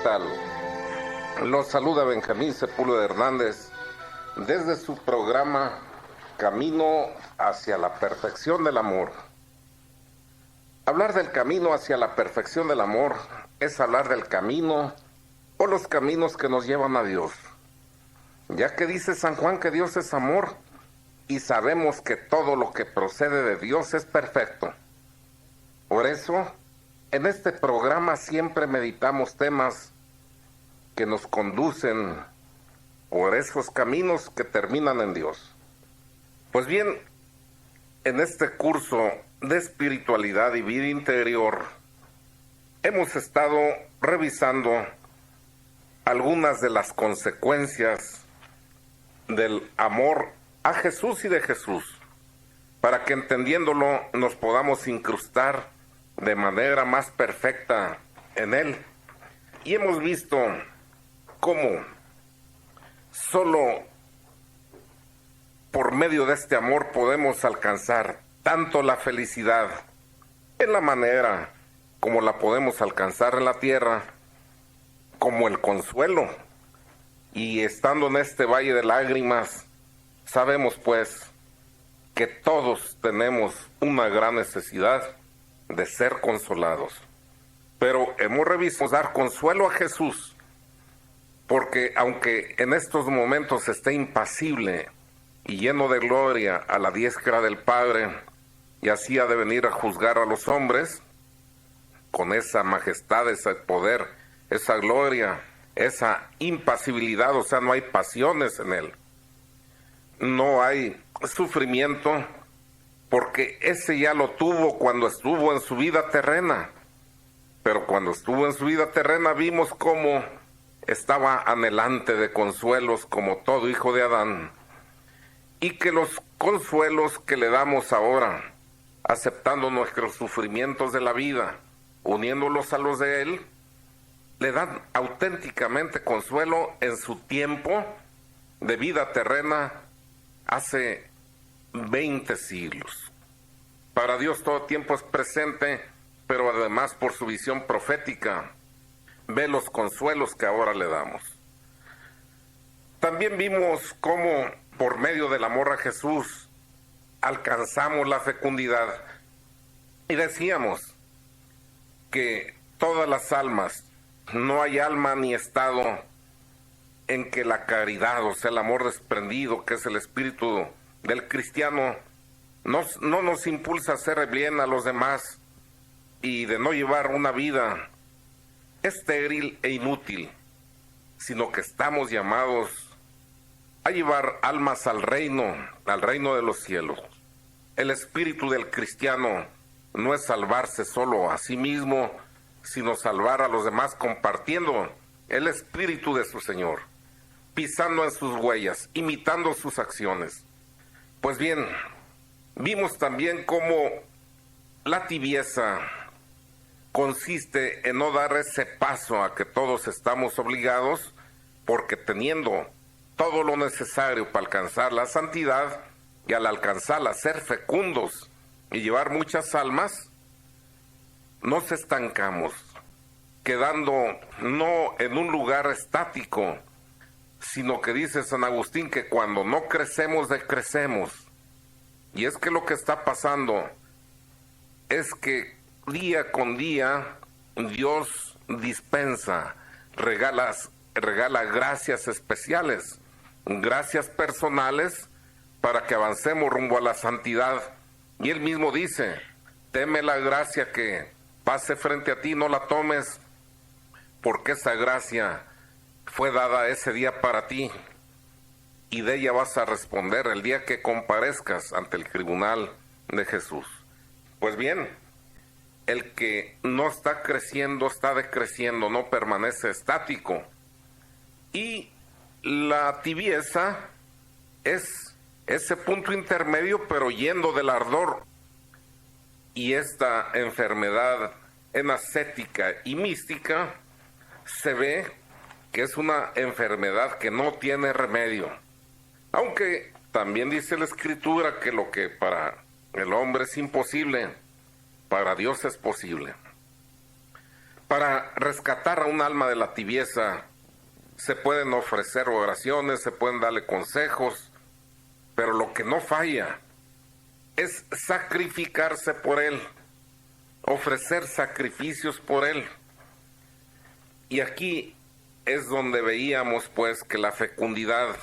tal? Los saluda Benjamín Sepúlveda Hernández desde su programa Camino hacia la Perfección del Amor. Hablar del camino hacia la perfección del amor es hablar del camino o los caminos que nos llevan a Dios. Ya que dice San Juan que Dios es amor y sabemos que todo lo que procede de Dios es perfecto. Por eso, en este programa siempre meditamos temas que nos conducen por esos caminos que terminan en Dios. Pues bien, en este curso de espiritualidad y vida interior, hemos estado revisando algunas de las consecuencias del amor a Jesús y de Jesús, para que entendiéndolo nos podamos incrustar de manera más perfecta en Él. Y hemos visto cómo solo por medio de este amor podemos alcanzar tanto la felicidad en la manera como la podemos alcanzar en la tierra, como el consuelo. Y estando en este valle de lágrimas, sabemos pues que todos tenemos una gran necesidad de ser consolados. Pero hemos revisado dar consuelo a Jesús, porque aunque en estos momentos esté impasible y lleno de gloria a la diestra del Padre, y así ha de venir a juzgar a los hombres, con esa majestad, ese poder, esa gloria, esa impasibilidad, o sea, no hay pasiones en Él. No hay sufrimiento, porque ese ya lo tuvo cuando estuvo en su vida terrena. Pero cuando estuvo en su vida terrena vimos cómo estaba anhelante de consuelos como todo hijo de Adán. Y que los consuelos que le damos ahora, aceptando nuestros sufrimientos de la vida, uniéndolos a los de Él, le dan auténticamente consuelo en su tiempo de vida terrena hace 20 siglos. Para Dios todo tiempo es presente, pero además por su visión profética ve los consuelos que ahora le damos. También vimos cómo por medio del amor a Jesús alcanzamos la fecundidad. Y decíamos que todas las almas, no hay alma ni estado en que la caridad, o sea, el amor desprendido, que es el espíritu del cristiano, no nos impulsa a hacer bien a los demás y de no llevar una vida estéril e inútil, sino que estamos llamados a llevar almas al reino de los cielos. El espíritu del cristiano no es salvarse solo a sí mismo, sino salvar a los demás compartiendo el espíritu de su Señor, pisando en sus huellas, imitando sus acciones. Pues bien, vimos también cómo la tibieza consiste en no dar ese paso a que todos estamos obligados, porque teniendo todo lo necesario para alcanzar la santidad y al alcanzarla ser fecundos y llevar muchas almas, nos estancamos, quedando no en un lugar estático, sino que dice San Agustín que cuando no crecemos, decrecemos. Y es que lo que está pasando es que día con día Dios dispensa, regala gracias especiales, gracias personales para que avancemos rumbo a la santidad. Y Él mismo dice, teme la gracia que pase frente a ti, no la tomes, porque esa gracia fue dada ese día para ti y de ella vas a responder el día que comparezcas ante el tribunal de Jesús. Pues bien, el que no está creciendo, está decreciendo, no permanece estático. Y la tibieza es ese punto intermedio, pero yendo del ardor. Y esta enfermedad enascética y mística se ve que es una enfermedad que no tiene remedio. Aunque también dice la Escritura que lo que para el hombre es imposible, para Dios es posible. Para rescatar a un alma de la tibieza, se pueden ofrecer oraciones, se pueden darle consejos, pero lo que no falla es sacrificarse por él, ofrecer sacrificios por él. Y aquí es donde veíamos pues que la fecundidad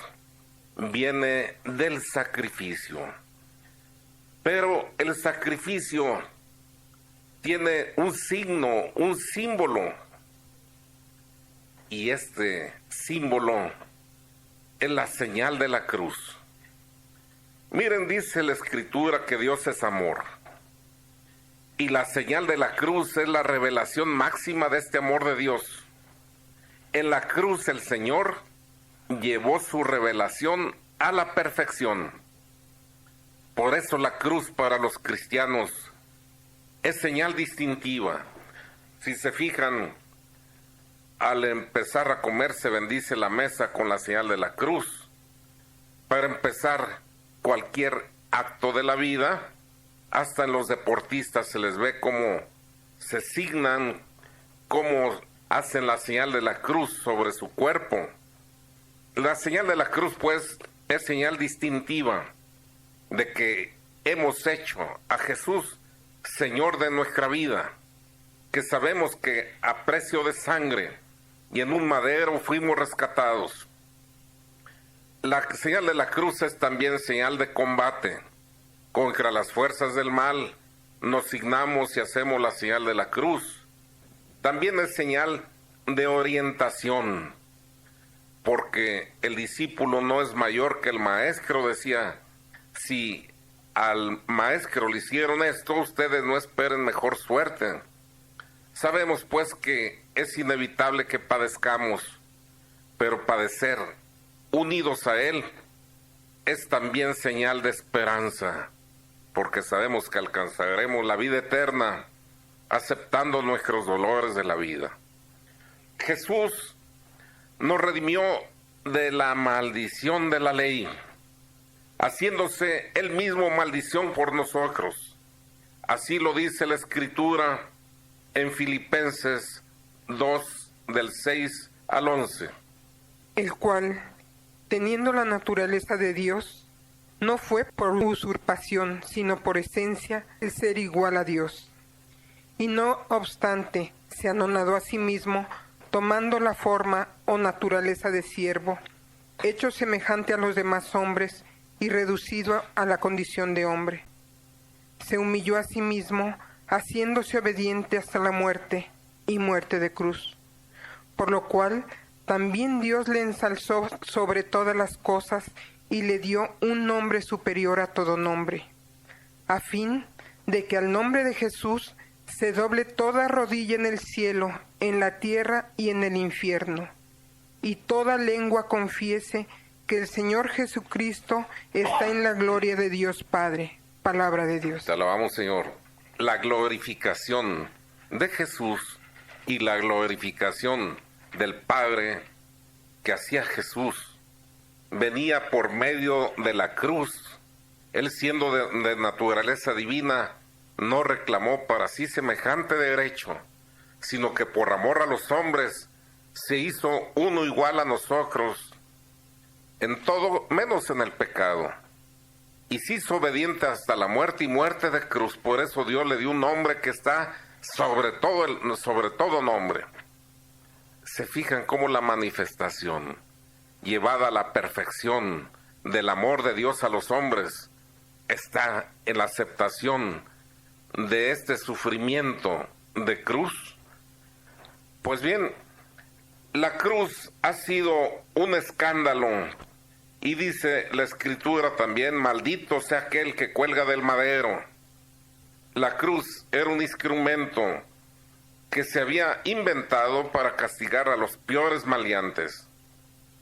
viene del sacrificio. Pero el sacrificio tiene un signo, un símbolo. Y este símbolo es la señal de la cruz. Miren, dice la Escritura que Dios es amor. Y la señal de la cruz es la revelación máxima de este amor de Dios. En la cruz el Señor llevó su revelación a la perfección. Por eso la cruz para los cristianos es señal distintiva. Si se fijan, al empezar a comer se bendice la mesa con la señal de la cruz. Para empezar cualquier acto de la vida, hasta en los deportistas se les ve cómo se signan, cómo hacen la señal de la cruz sobre su cuerpo. La señal de la cruz, pues, es señal distintiva de que hemos hecho a Jesús Señor de nuestra vida, que sabemos que a precio de sangre y en un madero fuimos rescatados. La señal de la cruz es también señal de combate. Contra las fuerzas del mal nos signamos y hacemos la señal de la cruz. También es señal de orientación, porque el discípulo no es mayor que el maestro, decía. Si al maestro le hicieron esto, ustedes no esperen mejor suerte. Sabemos pues que es inevitable que padezcamos, pero padecer unidos a Él es también señal de esperanza, porque sabemos que alcanzaremos la vida eterna aceptando nuestros dolores de la vida. Jesús nos redimió de la maldición de la ley, haciéndose Él mismo maldición por nosotros. Así lo dice la Escritura en Filipenses 2, del 6 al 11. El cual, teniendo la naturaleza de Dios, no fue por usurpación, sino por esencia, el ser igual a Dios. Y no obstante, se anonadó a sí mismo, tomando la forma o naturaleza de siervo, hecho semejante a los demás hombres, y reducido a la condición de hombre. Se humilló a sí mismo, haciéndose obediente hasta la muerte, y muerte de cruz. Por lo cual, también Dios le ensalzó sobre todas las cosas, y le dio un nombre superior a todo nombre, a fin de que al nombre de Jesús se doble toda rodilla en el cielo, en la tierra y en el infierno, y toda lengua confiese que el Señor Jesucristo está en la gloria de Dios Padre. Palabra de Dios. Te alabamos, Señor. La glorificación de Jesús y la glorificación del Padre que hacía Jesús venía por medio de la cruz. Él, siendo de naturaleza divina, no reclamó para sí semejante derecho, sino que por amor a los hombres se hizo uno igual a nosotros en todo menos en el pecado, y se hizo obediente hasta la muerte y muerte de cruz. Por eso Dios le dio un nombre que está sobre todo nombre. Se fijan cómo la manifestación llevada a la perfección del amor de Dios a los hombres está en la aceptación de este sufrimiento de cruz. Pues bien, la cruz ha sido un escándalo, y dice la Escritura también: maldito sea aquel que cuelga del madero. La cruz era un instrumento que se había inventado para castigar a los peores maleantes.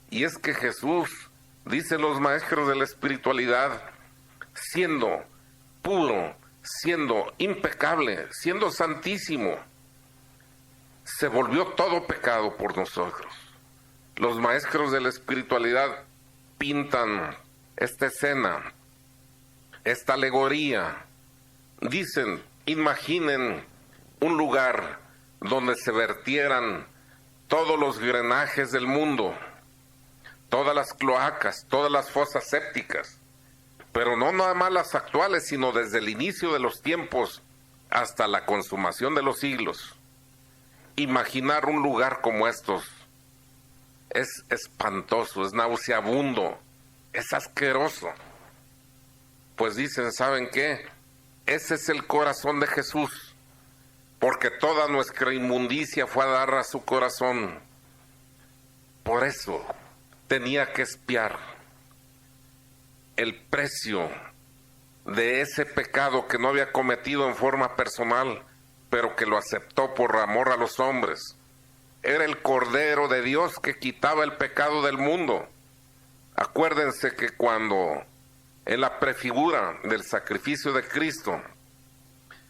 Y es que Jesús, dicen los maestros de la espiritualidad, siendo puro, siendo impecable, siendo santísimo, se volvió todo pecado por nosotros. Los maestros de la espiritualidad pintan esta escena, esta alegoría. Dicen, imaginen un lugar donde se vertieran todos los drenajes del mundo, todas las cloacas, todas las fosas sépticas, pero no nada más las actuales, sino desde el inicio de los tiempos hasta la consumación de los siglos. Imaginar un lugar como estos es espantoso, es nauseabundo, es asqueroso. Pues dicen, ¿saben qué? Ese es el corazón de Jesús, porque toda nuestra inmundicia fue a dar a su corazón. Por eso tenía que expiar el precio de ese pecado que no había cometido en forma personal, pero que lo aceptó por amor a los hombres. Era el Cordero de Dios que quitaba el pecado del mundo. Acuérdense que cuando en la prefigura del sacrificio de Cristo,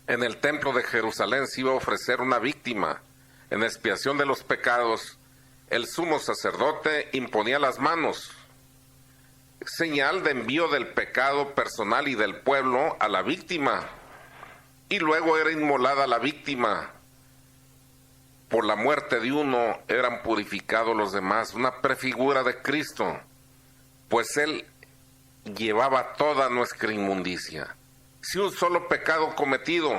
en el templo de Jerusalén se iba a ofrecer una víctima en expiación de los pecados, el sumo sacerdote imponía las manos, señal de envío del pecado personal y del pueblo a la víctima, y luego era inmolada la víctima. Por la muerte de uno eran purificados los demás, una prefigura de Cristo, pues Él llevaba toda nuestra inmundicia. Si un solo pecado cometido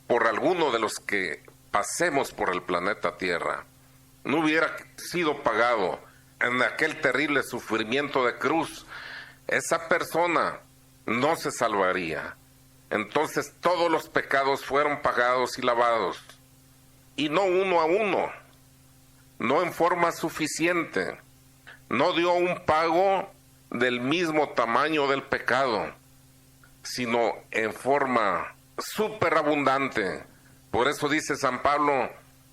por alguno de los que pasemos por el planeta Tierra no hubiera sido pagado en aquel terrible sufrimiento de cruz, esa persona no se salvaría. Entonces todos los pecados fueron pagados y lavados, y no uno a uno, no en forma suficiente, no dio un pago del mismo tamaño del pecado, sino en forma superabundante. Por eso dice San Pablo,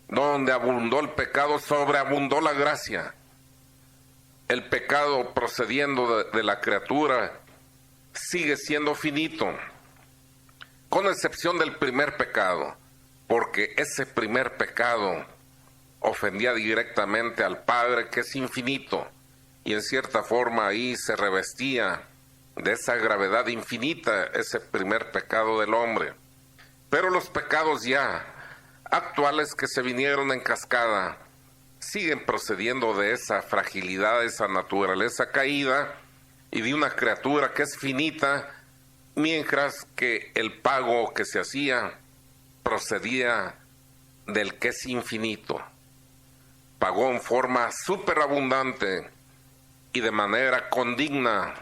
donde abundó el pecado, sobreabundó la gracia. El pecado procediendo de la criatura sigue siendo finito, con excepción del primer pecado, porque ese primer pecado ofendía directamente al Padre, que es infinito, y en cierta forma ahí se revestía de esa gravedad infinita ese primer pecado del hombre. Pero los pecados ya actuales que se vinieron en cascada siguen procediendo de esa fragilidad, de esa naturaleza caída y de una criatura que es finita, mientras que el pago que se hacía procedía del que es infinito. Pagó en forma superabundante y de manera condigna,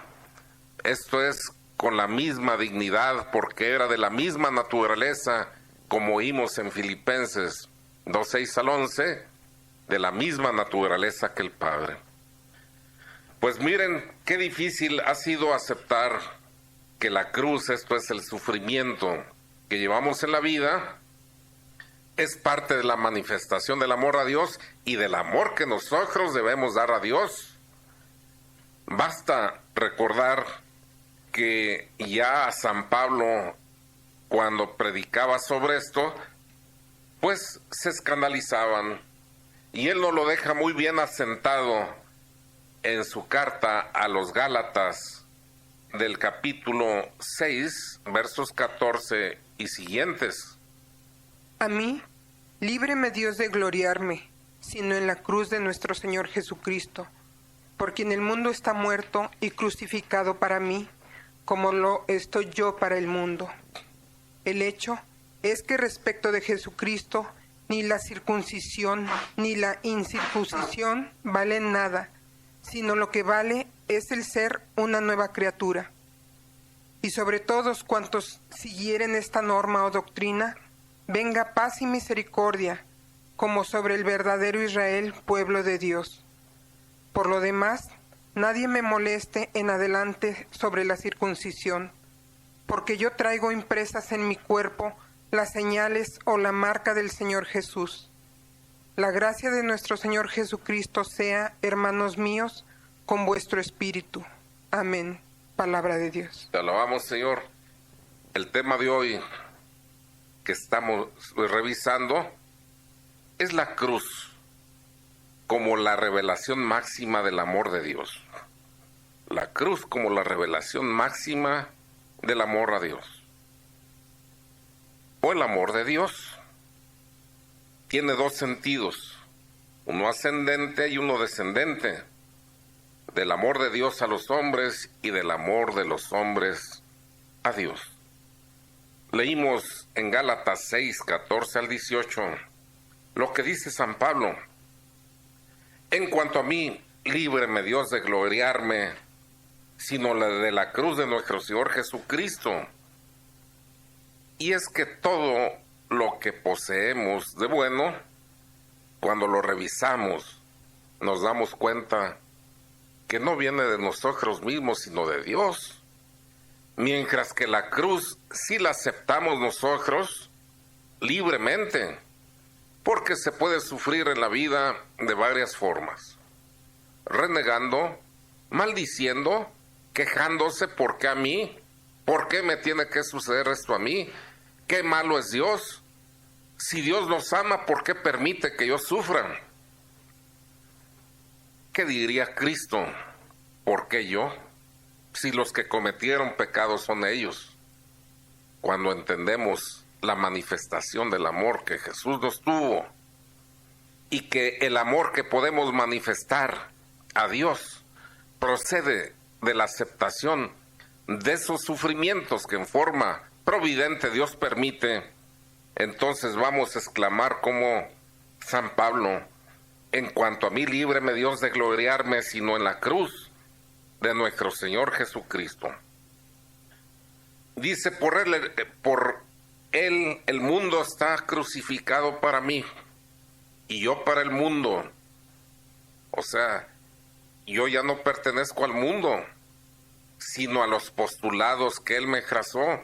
esto es, con la misma dignidad, porque era de la misma naturaleza, como oímos en Filipenses 2:6 al 11, de la misma naturaleza que el Padre. Pues miren qué difícil ha sido aceptar que la cruz, esto es el sufrimiento que llevamos en la vida, es parte de la manifestación del amor a Dios y del amor que nosotros debemos dar a Dios. Basta recordar que ya San Pablo, cuando predicaba sobre esto, pues se escandalizaban, y él nos lo deja muy bien asentado en su carta a los Gálatas del capítulo 6, versos 14 y siguientes. A mí, líbreme Dios de gloriarme, sino en la cruz de nuestro Señor Jesucristo, por quien el mundo está muerto y crucificado para mí, como lo estoy yo para el mundo. El hecho es que respecto de Jesucristo, ni la circuncisión ni la incircuncisión valen nada, sino lo que vale es el ser una nueva criatura. Y sobre todos cuantos siguieren esta norma o doctrina, venga paz y misericordia, como sobre el verdadero Israel, pueblo de Dios. Por lo demás, nadie me moleste en adelante sobre la circuncisión, porque yo traigo impresas en mi cuerpo las señales o la marca del Señor Jesús. La gracia de nuestro Señor Jesucristo sea, hermanos míos, con vuestro espíritu. Amén. Palabra de Dios. Te alabamos, Señor. El tema de hoy que estamos revisando es la cruz como la revelación máxima del amor de Dios. La cruz como la revelación máxima del amor a Dios. O el amor de Dios. tiene dos sentidos, uno ascendente y uno descendente, del amor de Dios a los hombres y del amor de los hombres a Dios. Leímos en Gálatas 6, 14 al 18, lo que dice San Pablo: en cuanto a mí, líbreme Dios de gloriarme, sino la de la cruz de nuestro Señor Jesucristo. Y es que todo lo que poseemos de bueno, cuando lo revisamos, nos damos cuenta que no viene de nosotros mismos, sino de Dios. Mientras que la cruz sí la aceptamos nosotros libremente, porque se puede sufrir en la vida de varias formas: renegando, maldiciendo, quejándose. ¿Por qué a mí? ¿Por qué me tiene que suceder esto a mí? ¿Qué malo es Dios? Si Dios nos ama, ¿por qué permite que yo sufra? ¿Qué diría Cristo? ¿Por qué yo? Si los que cometieron pecados son ellos. Cuando entendemos la manifestación del amor que Jesús nos tuvo, y que el amor que podemos manifestar a Dios procede de la aceptación de esos sufrimientos que en forma providente Dios permite, entonces vamos a exclamar como San Pablo: en cuanto a mí, líbreme Dios de gloriarme, sino en la cruz de nuestro Señor Jesucristo. Dice: por él el mundo está crucificado para mí, y yo para el mundo. O sea, yo ya no pertenezco al mundo, sino a los postulados que Él me trazó,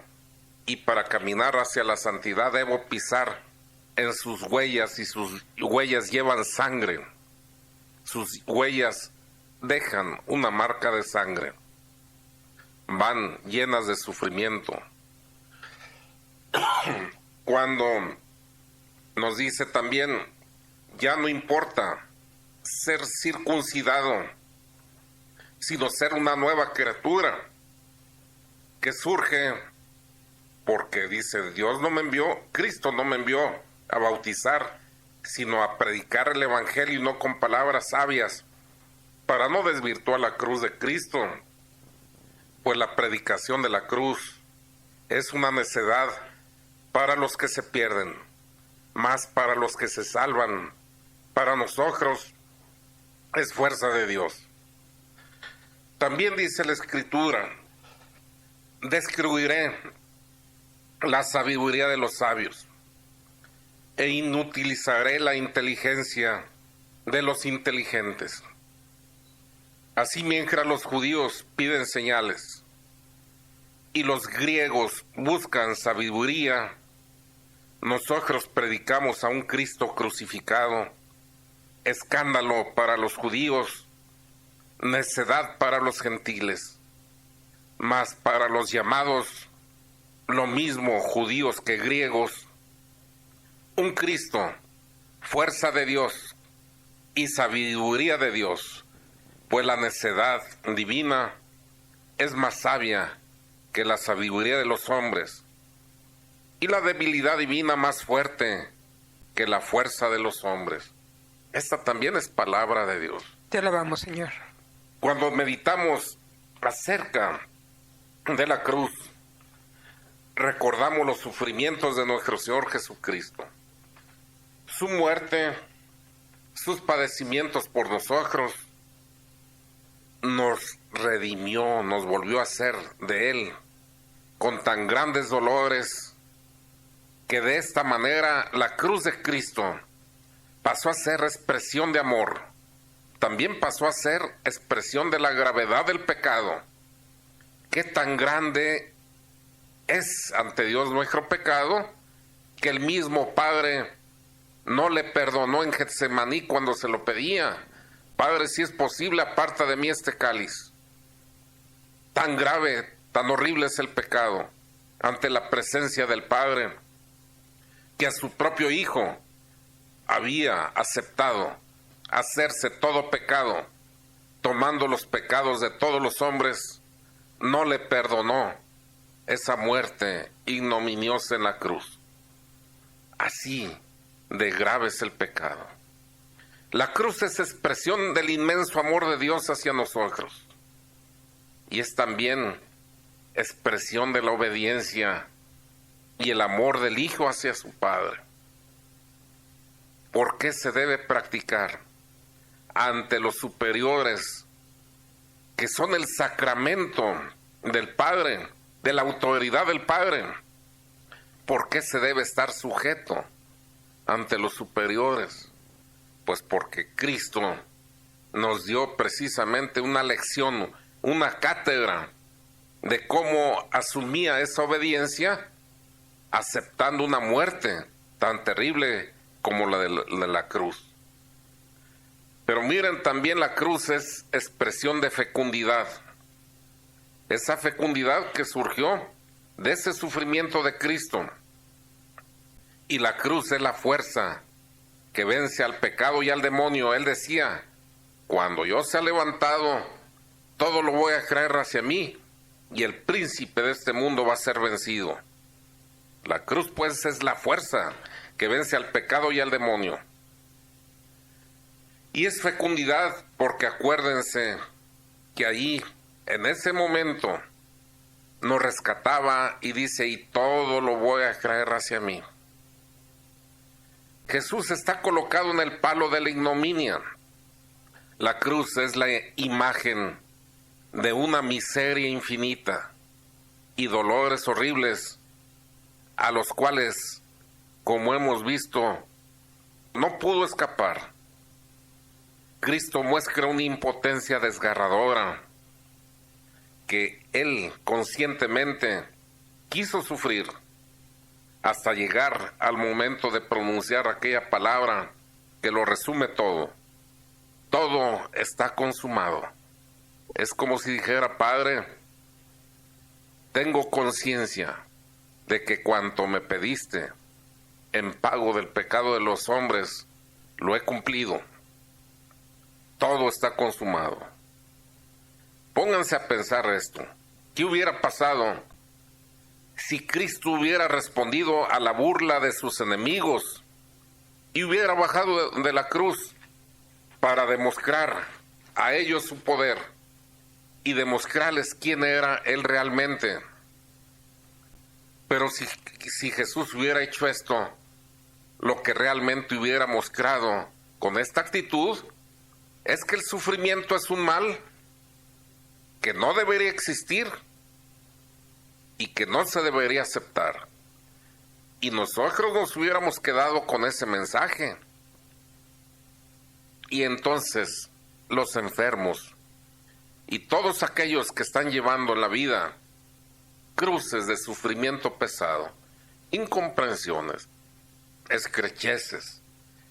y para caminar hacia la santidad debo pisar en sus huellas, y sus huellas llevan sangre. Sus huellas dejan una marca de sangre, van llenas de sufrimiento. Cuando nos dice también: ya no importa ser circuncidado, sino ser una nueva criatura, que surge porque dice: Dios no me envió, Cristo no me envió a bautizar, sino a predicar el Evangelio, y no con palabras sabias, para no desvirtuar la cruz de Cristo, pues la predicación de la cruz es una necedad para los que se pierden, más para los que se salvan. Para nosotros es fuerza de Dios. También dice la Escritura: descubriré la sabiduría de los sabios e inutilizaré la inteligencia de los inteligentes. Así, mientras los judíos piden señales y los griegos buscan sabiduría, nosotros predicamos a un Cristo crucificado, escándalo para los judíos, necedad para los gentiles, mas para los llamados, lo mismo judíos que griegos, un Cristo, fuerza de Dios y sabiduría de Dios, pues la necedad divina es más sabia que la sabiduría de los hombres, y la debilidad divina más fuerte que la fuerza de los hombres. Esta también es palabra de Dios. Te alabamos, Señor. Cuando meditamos acerca de la cruz, recordamos los sufrimientos de nuestro Señor Jesucristo, su muerte, sus padecimientos por nosotros. Nos redimió, nos volvió a ser de Él, con tan grandes dolores, que de esta manera la cruz de Cristo pasó a ser expresión de amor, también pasó a ser expresión de la gravedad del pecado. Qué tan grande es ante Dios nuestro pecado, que el mismo Padre no le perdonó en Getsemaní cuando se lo pedía: Padre, si es posible, aparta de mí este cáliz. Tan grave, tan horrible es el pecado ante la presencia del Padre, que a su propio Hijo había aceptado hacerse todo pecado, tomando los pecados de todos los hombres, no le perdonó esa muerte ignominiosa en la cruz. Así de grave es el pecado. La cruz es expresión del inmenso amor de Dios hacia nosotros. Y es también expresión de la obediencia y el amor del Hijo hacia su Padre. ¿Por qué se debe practicar ante los superiores, que son el sacramento del Padre, de la autoridad del Padre? ¿Por qué se debe estar sujeto ante los superiores? Pues porque Cristo nos dio precisamente una lección, una cátedra de cómo asumía esa obediencia, aceptando una muerte tan terrible como la de la cruz. Pero miren, también la cruz es expresión de fecundidad. Esa fecundidad que surgió de ese sufrimiento de Cristo. Y la cruz es la fuerza que vence al pecado y al demonio. Él decía, cuando yo sea levantado, todo lo voy a traer hacia mí, y el príncipe de este mundo va a ser vencido. La cruz, pues, es la fuerza que vence al pecado y al demonio. Y es fecundidad porque acuérdense que allí, en ese momento, nos rescataba y dice, y todo lo voy a traer hacia mí. Jesús está colocado en el palo de la ignominia. La cruz es la imagen de una miseria infinita y dolores horribles a los cuales, como hemos visto, no pudo escapar. Cristo muestra una impotencia desgarradora que Él conscientemente quiso sufrir hasta llegar al momento de pronunciar aquella palabra que lo resume todo. Todo está consumado. Es como si dijera, Padre, tengo conciencia de que cuanto me pediste en pago del pecado de los hombres, lo he cumplido. Todo está consumado. Pónganse a pensar esto. ¿Qué hubiera pasado si Cristo hubiera respondido a la burla de sus enemigos y hubiera bajado de la cruz para demostrar a ellos su poder y demostrarles quién era Él realmente? Pero si Jesús hubiera hecho esto, lo que realmente hubiera mostrado con esta actitud es que el sufrimiento es un mal que no debería existir y que no se debería aceptar. Y nosotros nos hubiéramos quedado con ese mensaje. Y entonces los enfermos y todos aquellos que están llevando en la vida cruces de sufrimiento pesado, incomprensiones, escrecheces,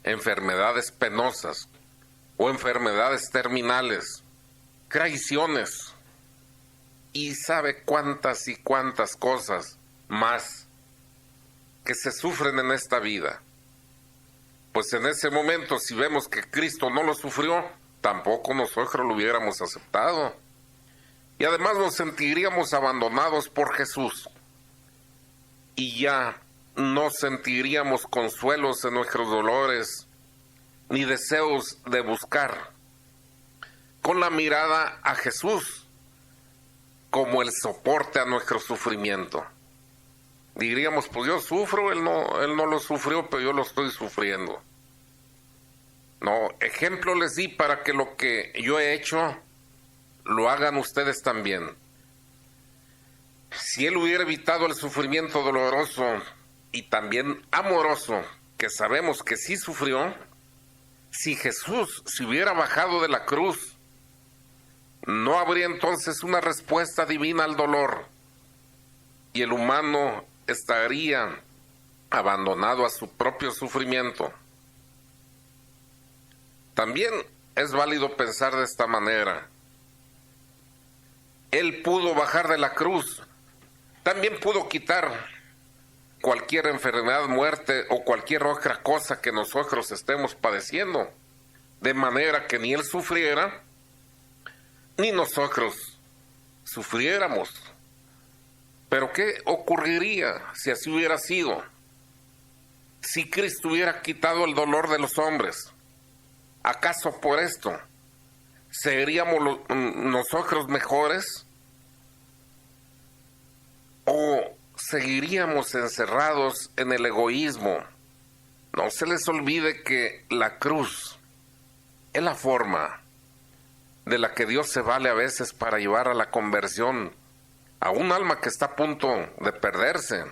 enfermedades penosas o enfermedades terminales, traiciones, y sabe cuántas y cuántas cosas más que se sufren en esta vida. Pues en ese momento, si vemos que Cristo no lo sufrió, tampoco nosotros lo hubiéramos aceptado. Y además nos sentiríamos abandonados por Jesús. Y ya no sentiríamos consuelos en nuestros dolores, ni deseos de buscar con la mirada a Jesús como el soporte a nuestro sufrimiento. Diríamos, pues yo sufro, él no lo sufrió, pero yo lo estoy sufriendo. No, ejemplo les di para que lo que yo he hecho lo hagan ustedes también. Si Él hubiera evitado el sufrimiento doloroso y también amoroso, que sabemos que sí sufrió, si Jesús se hubiera bajado de la cruz, no habría entonces una respuesta divina al dolor y el humano estaría abandonado a su propio sufrimiento. También es válido pensar de esta manera. Él pudo bajar de la cruz, también pudo quitar cualquier enfermedad, muerte o cualquier otra cosa que nosotros estemos padeciendo, de manera que ni Él sufriera, ni nosotros sufriéramos. Pero ¿qué ocurriría si así hubiera sido? si Cristo hubiera quitado el dolor de los hombres? ¿Acaso por esto seríamos nosotros mejores? ¿O seguiríamos encerrados en el egoísmo? No se les olvide que la cruz es la forma de la que Dios se vale a veces para llevar a la conversión a un alma que está a punto de perderse.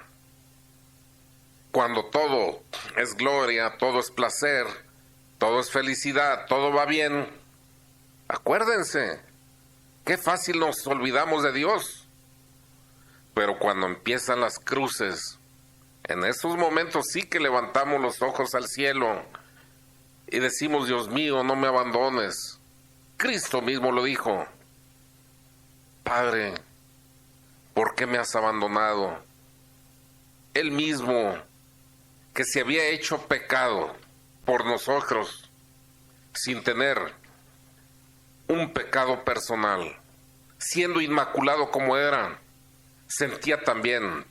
Cuando todo es gloria, todo es placer, todo es felicidad, todo va bien, acuérdense, qué fácil nos olvidamos de Dios. Pero cuando empiezan las cruces, en esos momentos sí que levantamos los ojos al cielo y decimos: Dios mío, no me abandones. Cristo mismo lo dijo: Padre, ¿por qué me has abandonado? Él mismo, que se había hecho pecado por nosotros, sin tener un pecado personal, siendo inmaculado como era, sentía también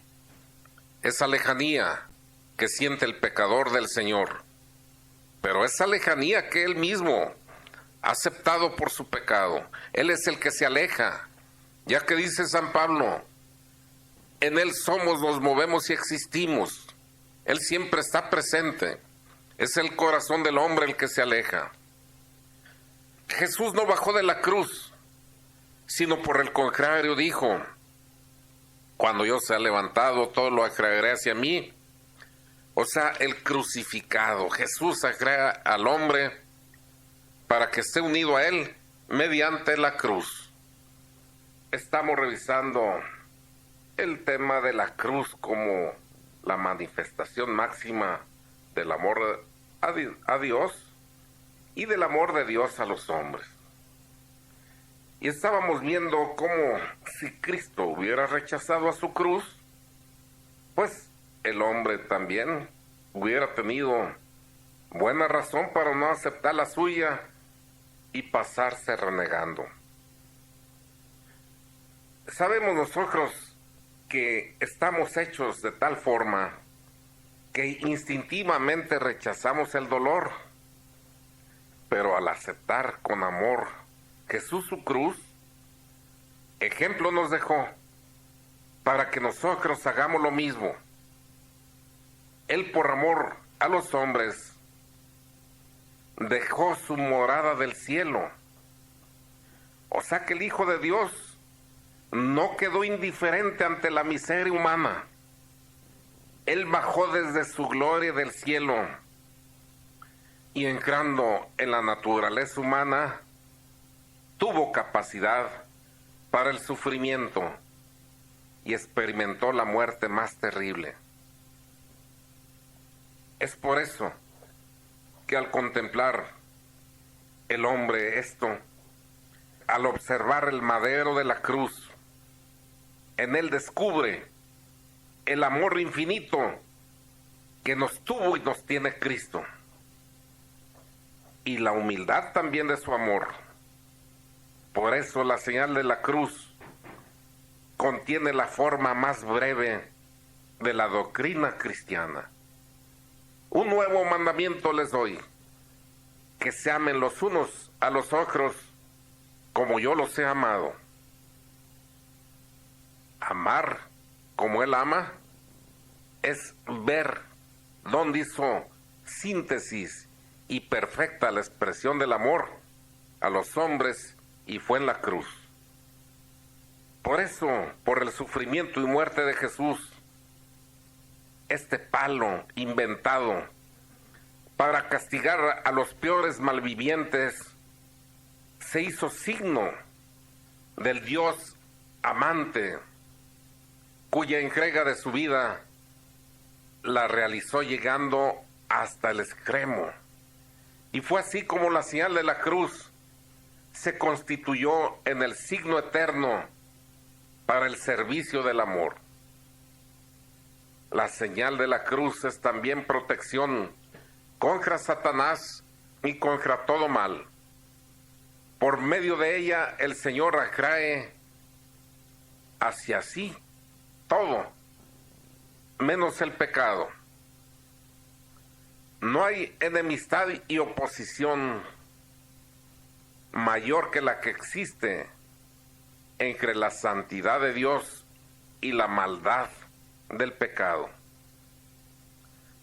esa lejanía que siente el pecador del Señor, pero esa lejanía que Él mismo ha aceptado por su pecado. Él es el que se aleja, ya que dice San Pablo: en Él somos, nos movemos y existimos. Él siempre está presente. Es el corazón del hombre el que se aleja. Jesús no bajó de la cruz, sino por el contrario dijo: cuando yo sea levantado, todo lo atraeré hacia mí. O sea, el crucificado. Jesús atrae al hombre para que esté unido a Él mediante la cruz. Estamos revisando el tema de la cruz como la manifestación máxima del amor a Dios y del amor de Dios a los hombres. Y estábamos viendo cómo si Cristo hubiera rechazado a su cruz, pues el hombre también hubiera tenido buena razón para no aceptar la suya y pasarse renegando. Sabemos nosotros que estamos hechos de tal forma que instintivamente rechazamos el dolor, pero al aceptar con amor Jesús su cruz, ejemplo nos dejó para que nosotros hagamos lo mismo. Él, por amor a los hombres, dejó su morada del cielo. O sea que el Hijo de Dios no quedó indiferente ante la miseria humana. Él bajó desde su gloria del cielo y, entrando en la naturaleza humana, tuvo capacidad para el sufrimiento y experimentó la muerte más terrible. Es por eso que al contemplar el hombre esto, al observar el madero de la cruz, en él descubre el amor infinito que nos tuvo y nos tiene Cristo, y la humildad también de su amor. Por eso la señal de la cruz contiene la forma más breve de la doctrina cristiana. Un nuevo mandamiento les doy: que se amen los unos a los otros como yo los he amado. Amar como Él ama es ver dónde hizo síntesis y perfecta la expresión del amor a los hombres, y fue en la cruz. Por eso, por el sufrimiento y muerte de Jesús, este palo inventado para castigar a los peores malvivientes se hizo signo del Dios amante, cuya entrega de su vida la realizó llegando hasta el extremo. Y fue así como la señal de la cruz se constituyó en el signo eterno para el servicio del amor. La señal de la cruz es también protección contra Satanás y contra todo mal. Por medio de ella el Señor atrae hacia sí todo, menos el pecado. No hay enemistad y oposición mayor que la que existe entre la santidad de Dios y la maldad del pecado.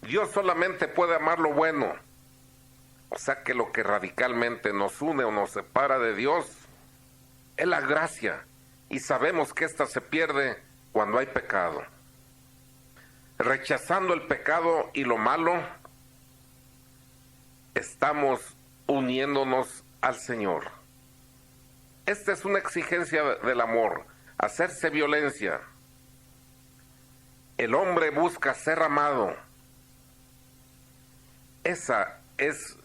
Dios solamente puede amar lo bueno, o sea que lo que radicalmente nos une o nos separa de Dios es la gracia, y sabemos que ésta se pierde cuando hay pecado. Rechazando el pecado y lo malo, estamos uniéndonos al Señor. Esta es una exigencia del amor, hacerse violencia. El hombre busca ser amado. Esa es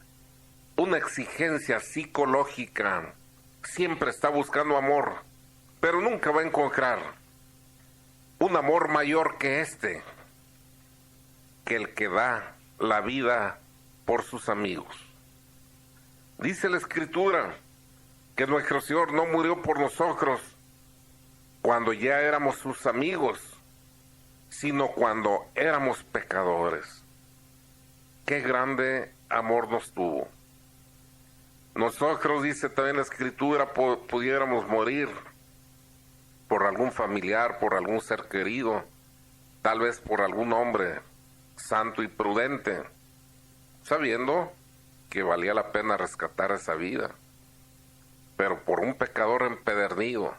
una exigencia psicológica. Siempre está buscando amor, pero nunca va a encontrar un amor mayor que este, que el que da la vida por sus amigos. Dice la Escritura que nuestro Señor no murió por nosotros cuando ya éramos sus amigos, sino cuando éramos pecadores. Qué grande amor nos tuvo. Nosotros, dice también la Escritura, pudiéramos morir por algún familiar, por algún ser querido, tal vez por algún hombre santo y prudente, sabiendo que valía la pena rescatar esa vida. Pero por un pecador empedernido,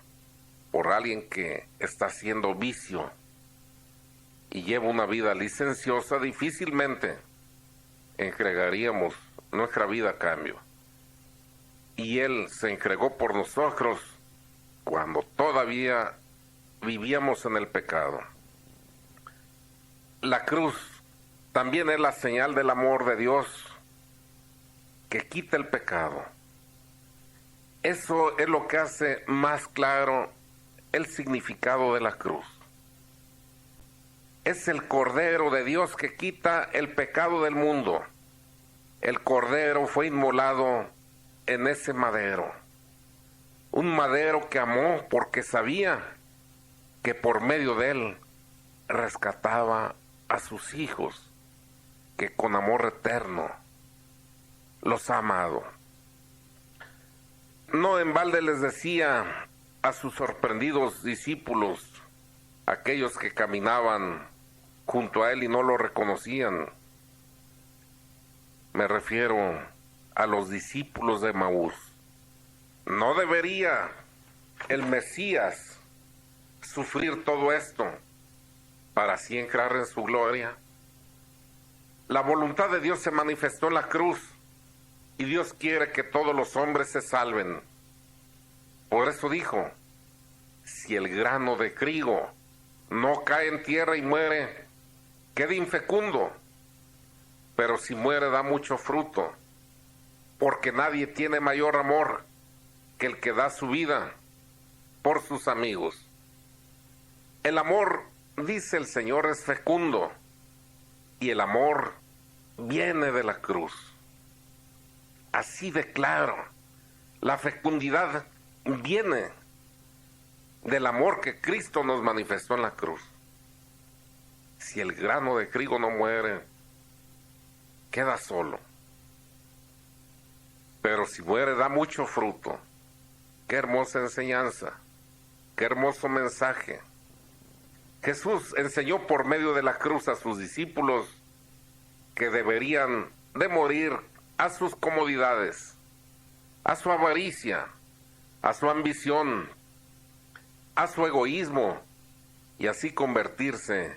por alguien que está haciendo vicio y lleva una vida licenciosa, difícilmente entregaríamos nuestra vida a cambio. Y Él se entregó por nosotros cuando todavía vivíamos en el pecado. La cruz también es la señal del amor de Dios que quita el pecado. Eso es lo que hace más claro el significado de la cruz. Es el Cordero de Dios que quita el pecado del mundo. El Cordero fue inmolado en ese madero. Un madero que amó porque sabía que por medio de él rescataba a sus hijos, que con amor eterno los ha amado. No en balde les decía a sus sorprendidos discípulos, aquellos que caminaban junto a él y no lo reconocían. Me refiero a los discípulos de Maús. ¿No debería el Mesías sufrir todo esto para así entrar en su gloria? La voluntad de Dios se manifestó en la cruz y Dios quiere que todos los hombres se salven. Por eso dijo, si el grano de trigo no cae en tierra y muere, queda infecundo, pero si muere da mucho fruto, porque nadie tiene mayor amor que el que da su vida por sus amigos. El amor, dice el Señor, es fecundo, y el amor viene de la cruz. Así de claro, la fecundidad viene del amor que Cristo nos manifestó en la cruz. Si el grano de trigo no muere, queda solo. Pero si muere, da mucho fruto. Qué hermosa enseñanza, qué hermoso mensaje. Jesús enseñó por medio de la cruz a sus discípulos que deberían de morir a sus comodidades, a su avaricia, a su ambición, a su egoísmo, y así convertirse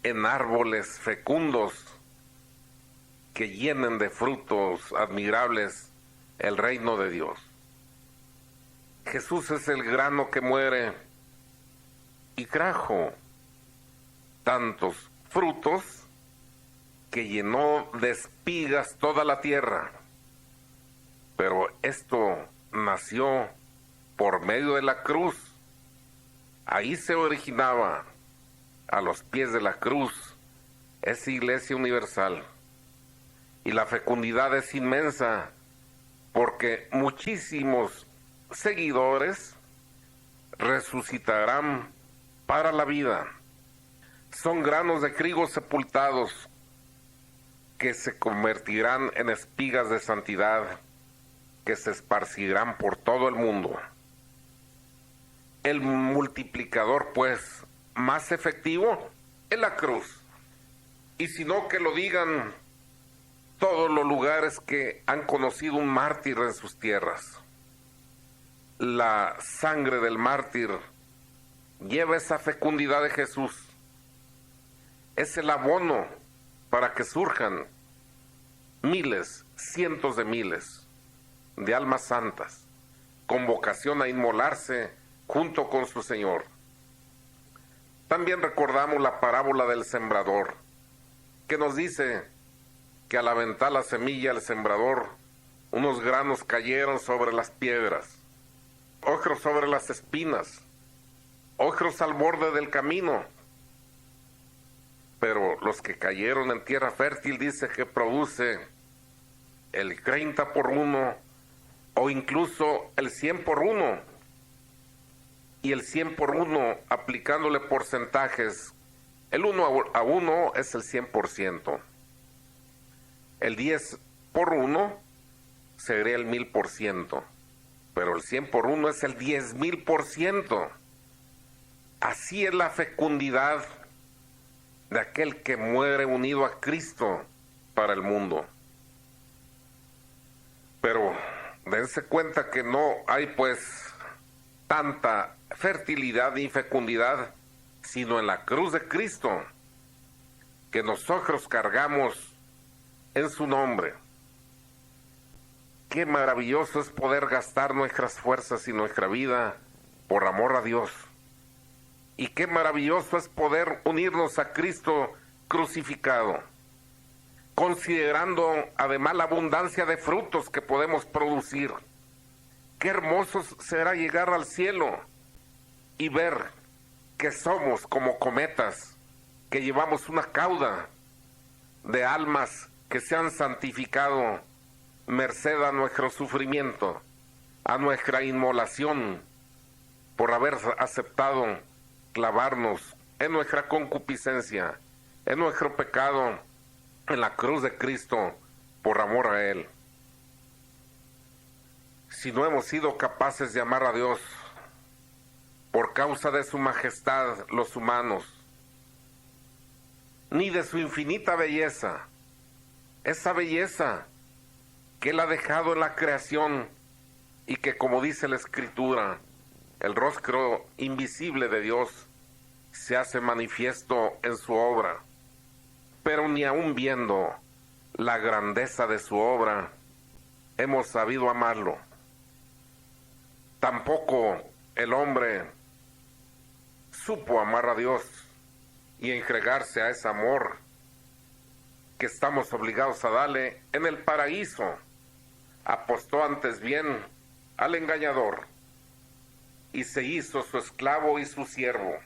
en árboles fecundos que llenen de frutos admirables el reino de Dios. Jesús es el grano que muere y trajo tantos frutos que llenó de espigas toda la tierra. Pero esto nació por medio de la cruz. Ahí se originaba, a los pies de la cruz, esa iglesia universal. Y la fecundidad es inmensa, porque muchísimos seguidores resucitarán para la vida. Son granos de trigo sepultados que se convertirán en espigas de santidad, que se esparcirán por todo el mundo. El multiplicador, pues, más efectivo es la cruz. Y si no, que lo digan todos los lugares que han conocido un mártir en sus tierras. La sangre del mártir lleva esa fecundidad de Jesús. Es el abono para que surjan miles, cientos de miles de almas santas con vocación a inmolarse junto con su Señor. También recordamos la parábola del sembrador, que nos dice que al aventar la semilla el sembrador, unos granos cayeron sobre las piedras, otros sobre las espinas, otros al borde del camino. Pero los que cayeron en tierra fértil dice que produce el 30 por 1 o incluso el 100 por 1. Y el 100 por 1, aplicándole porcentajes, el 1 a 1 es el 100%. El 10 por 1 sería el 1000%. Pero el 100 por 1 es el 10,000%. Así es la fecundidad de aquel que muere unido a Cristo para el mundo. Pero dense cuenta que no hay pues tanta fertilidad ni fecundidad, sino en la cruz de Cristo, que nosotros cargamos en su nombre. Qué maravilloso es poder gastar nuestras fuerzas y nuestra vida por amor a Dios. Y qué maravilloso es poder unirnos a Cristo crucificado, considerando además la abundancia de frutos que podemos producir. Qué hermoso será llegar al cielo y ver que somos como cometas, que llevamos una cauda de almas que se han santificado merced a nuestro sufrimiento, a nuestra inmolación, por haber aceptado clavarnos en nuestra concupiscencia, en nuestro pecado, en la cruz de Cristo, por amor a Él. Si no hemos sido capaces de amar a Dios por causa de su majestad, los humanos, ni de su infinita belleza, esa belleza que Él ha dejado en la creación y que, como dice la Escritura, el rostro invisible de Dios se hace manifiesto en su obra. Pero ni aun viendo la grandeza de su obra, hemos sabido amarlo. Tampoco el hombre supo amar a Dios y entregarse a ese amor que estamos obligados a darle en el paraíso. Apostó antes bien al engañador y se hizo su esclavo y su siervo.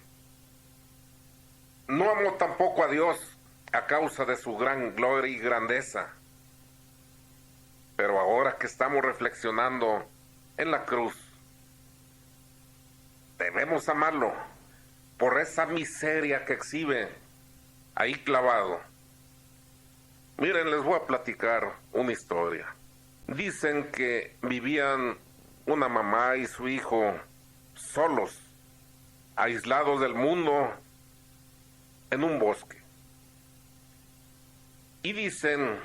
No amó tampoco a Dios a causa de su gran gloria y grandeza. Pero ahora que estamos reflexionando en la cruz, debemos amarlo por esa miseria que exhibe ahí clavado. Miren, les voy a platicar una historia. Dicen que vivían una mamá y su hijo solos, aislados del mundo, en un bosque. Y dicen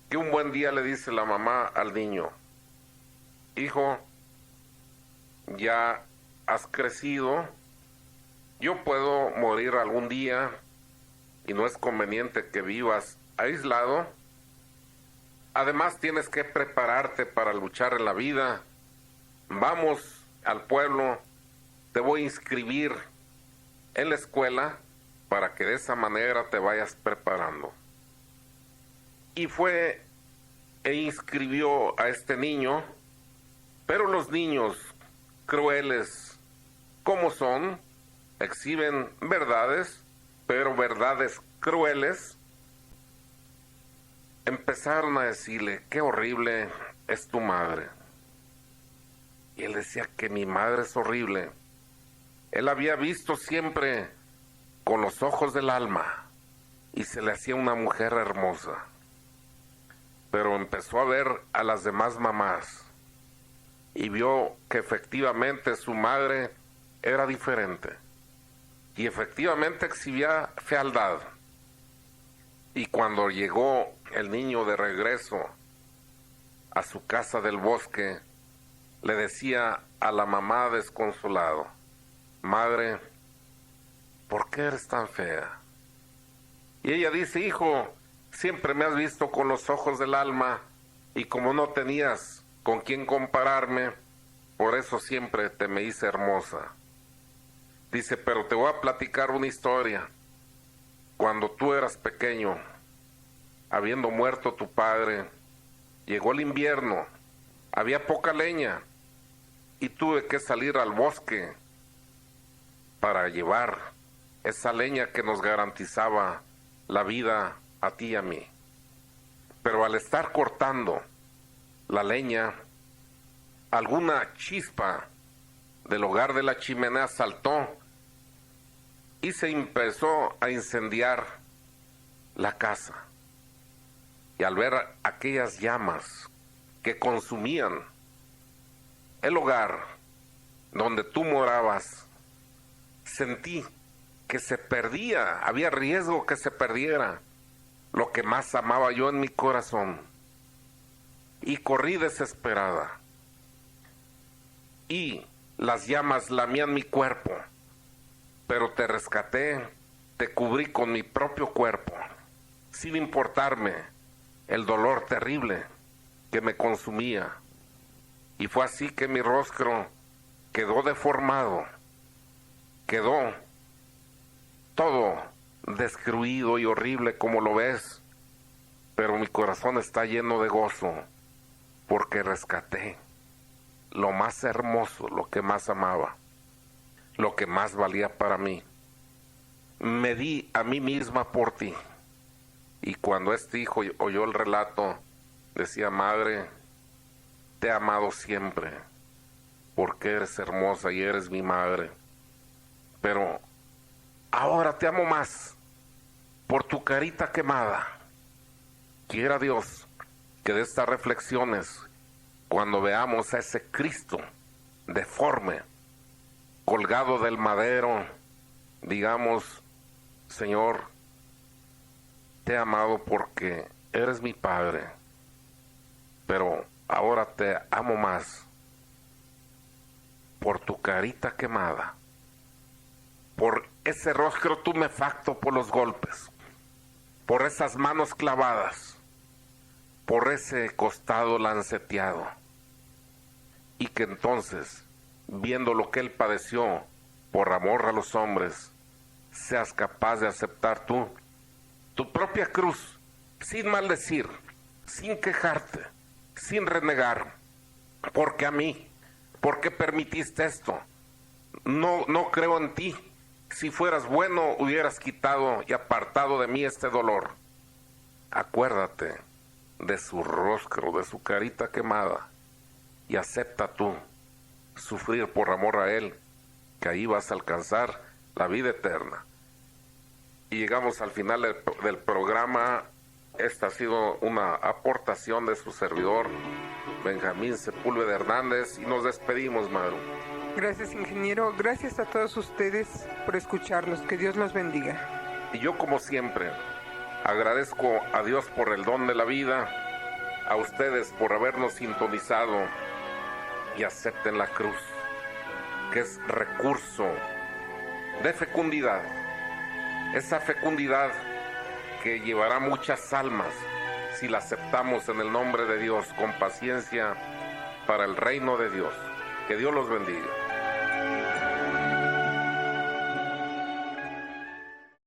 que un buen día le dice la mamá al niño: hijo, ya has crecido, yo puedo morir algún día y no es conveniente que vivas aislado. Además tienes que prepararte para luchar en la vida. Vamos al pueblo, te voy a inscribir en la escuela para que de esa manera te vayas preparando. Y fue e inscribió a este niño, pero los niños, crueles como son, exhiben verdades, pero verdades crueles. Empezaron a decirle: qué horrible es tu madre. Y él decía que mi madre es horrible. Él había visto siempre con los ojos del alma y se le hacía una mujer hermosa. pero empezó a ver a las demás mamás y vio que efectivamente su madre era diferente y efectivamente exhibía fealdad. Y cuando llegó el niño de regreso a su casa del bosque, le decía a la mamá desconsolado: madre, ¿por qué eres tan fea? Y ella dice: hijo, siempre me has visto con los ojos del alma, y como no tenías con quién compararme, por eso siempre te me hice hermosa. Dice: pero te voy a platicar una historia. Cuando tú eras pequeño, habiendo muerto tu padre, llegó el invierno, había poca leña, y tuve que salir al bosque para llevar esa leña que nos garantizaba la vida a ti y a mí. Pero al estar cortando la leña, alguna chispa del hogar de la chimenea saltó y se empezó a incendiar la casa. Y al ver aquellas llamas que consumían el hogar donde tú morabas, sentí que se perdía, había riesgo que se perdiera lo que más amaba yo en mi corazón. Y corrí desesperada. Y las llamas lamían mi cuerpo, pero te rescaté, te cubrí con mi propio cuerpo, sin importarme el dolor terrible que me consumía. Y fue así que mi rostro quedó deformado, quedó todo destruido y horrible como lo ves, pero mi corazón está lleno de gozo, porque rescaté lo más hermoso, lo que más amaba, lo que más valía para mí. Me di a mí misma por ti. Y cuando este hijo oyó el relato, decía: madre, te he amado siempre, porque eres hermosa y eres mi madre. Pero ahora te amo más por tu carita quemada. Quiera Dios que de estas reflexiones, cuando veamos a ese Cristo deforme, colgado del madero, digamos: Señor, te he amado porque eres mi Padre, pero ahora te amo más por tu carita quemada, por ese rostro tumefacto por los golpes, por esas manos clavadas, por ese costado lanceteado. Y que entonces, viendo lo que él padeció por amor a los hombres, seas capaz de aceptar tú tu propia cruz, sin maldecir, sin quejarte, sin renegar. Porque a mí, ¿por qué permitiste esto? No creo en ti. Si fueras bueno, hubieras quitado y apartado de mí este dolor. Acuérdate de su rostro, de su carita quemada, y acepta tú sufrir por amor a él, que ahí vas a alcanzar la vida eterna. Y llegamos al final del programa. Esta ha sido una aportación de su servidor, Benjamín Sepúlveda Hernández, y nos despedimos, Maru. Gracias, ingeniero. Gracias a todos ustedes por escucharnos. Que Dios los bendiga. Y yo, como siempre, agradezco a Dios por el don de la vida, a ustedes por habernos sintonizado, y acepten la cruz, que es recurso de fecundidad. Esa fecundidad que llevará muchas almas si la aceptamos en el nombre de Dios con paciencia para el reino de Dios. Que Dios los bendiga.